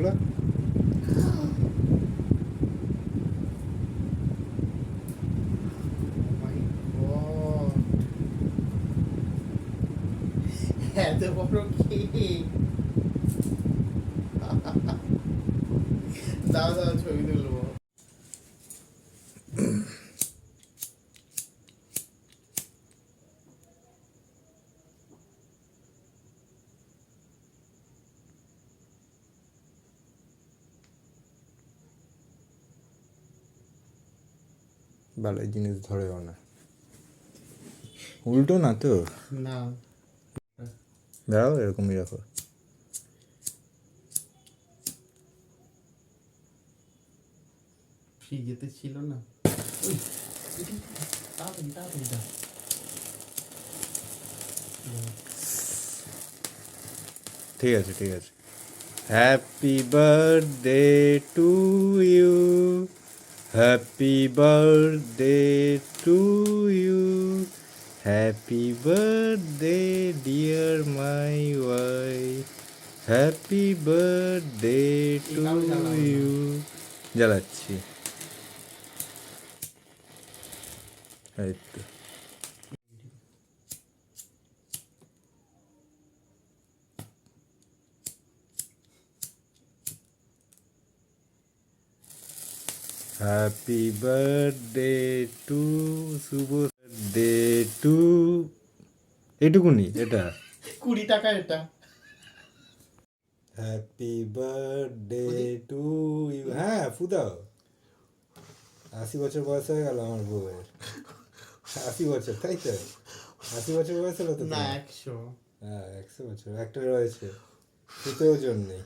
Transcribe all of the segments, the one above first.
খোলো। এত বড় কেক, দাও দাও ছবি তুলবো। ভালো জিনিস ধরেও না, উল্টো না তো, না দাও এরকমই রাখো। ফ্রিজেতে ছিল না। ওই, তাড়াতাড়ি তাড়াতাড়ি দাও। ঠিক আছে ঠিক আছে। Happy birthday to you, happy birthday to you, happy birthday dear my wife, happy birthday to you. জ্বালাচ্ছি, এই তো। হ্যাপি বার্থডে টু, শুভ বার্থডে টু, এইটুকুনি এটা। 20 টাকা এটা। হ্যাপি বার্থডে টু ইউ, হ্যাঁ ফুদাও। 80 বছর বয়স হয়ে গেল আমার বউয়ের। 80 বছর, তাই তো? 80 বছর বয়স হলো তো না তোমার? 100। হ্যাঁ 100 বছর, একটা রয়েছে, শুতেও জোর নেই।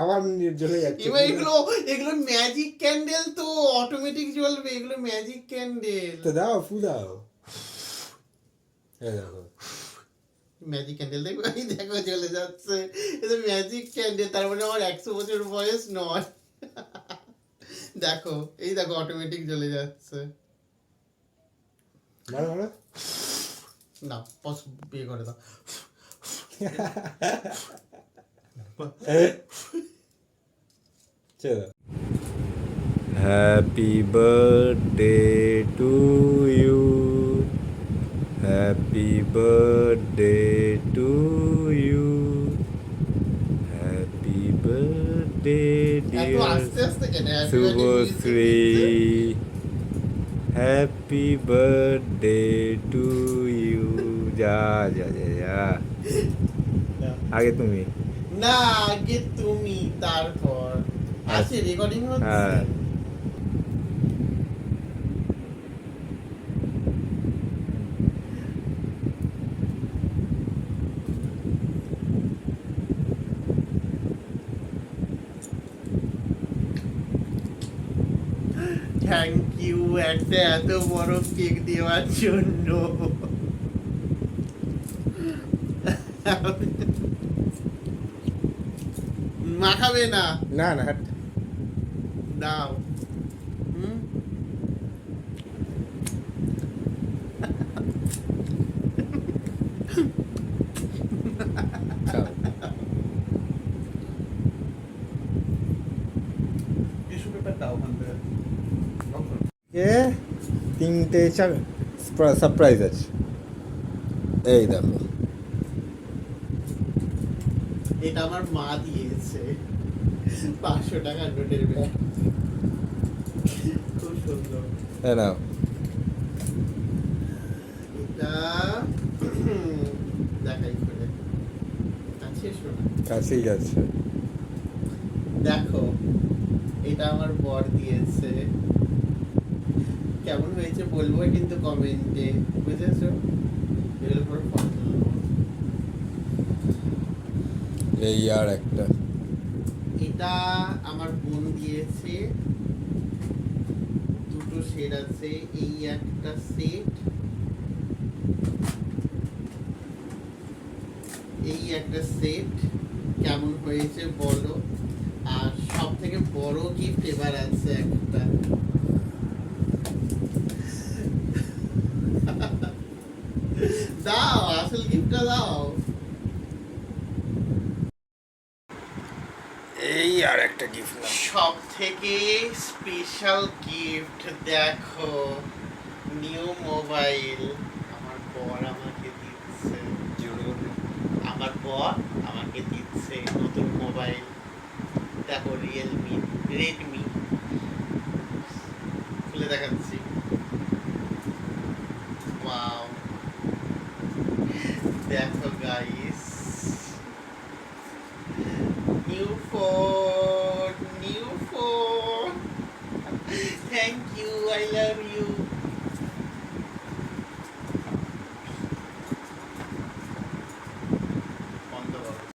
আবার জ্বলে যাচ্ছে। এবার এগুলো এগুলো ম্যাজিক ক্যান্ডেল, তো অটোমেটিক জ্বলবে, এগুলো ম্যাজিক ক্যান্ডেল। তো দাও ফু দাও, এই দেখো। ম্যাজিক ক্যান্ডেল দেখো, এই দেখো জ্বলে যাচ্ছে। এটা ম্যাজিক ক্যান্ডেল, তার মানে আমার 100 বছর বয়স নয়। দেখো, এই দেখো অটোমেটিক জ্বলে যাচ্ছে। মারো মারো। না পস বিয়ে করে দাও। চলো। Happy birthday to you, happy birthday to you, happy birthday এত ডিয়ার আস্তে আস্তে কেন? Subhashree, happy birthday to you. যা যা যা যা, আগে তুমি। না আগে তুমি, তারপর আছে রেকর্ডিং হচ্ছে। হ্যাঁ। থ্যাংক ইউ একটা এত বড় কেক দেওয়ার জন্য। মাখাবে না? না না হাট। দাও। হুম, খাও। টিস্যু পেপার দাও ওখান থেকে। এ 3টে সারপ্রাইজ আছে, এই দেখো। এটা আমার মা দিয়েছে, 500 টাকার নোটের ব্যাগ, খুব সুন্দর। হ্যাঁ নাও। এটা দেখাই করে আছে, শোনা। কাছেই আছে। দেখো, এটা আমার বর দিয়েছে, কেমন হয়েছে বলবো কিন্তু কমেন্টে, বুঝেছো? এগুলো পুরো ফটো। এই আর একটা। এটা আমার বোন দিয়েছে, দুটো সেট আছে, এই একটা সেট, এই একটা সেট। কেমন হয়েছে বলো? আর সব থেকে বড় গিফট এবার আছে একটা। দাও আসল গিফটটা দাও। এই আর একটা গিফট না সব থেকে স্পেশাল গিফট দেখো, নিউ মোবাইল আমার বর আমাকে দিচ্ছে। আমার বর আমাকে দিচ্ছে নতুন মোবাইল। দেখো রিয়েলমি, রেডমি, খুলে দেখাচ্ছি। ওয়াও, দেখো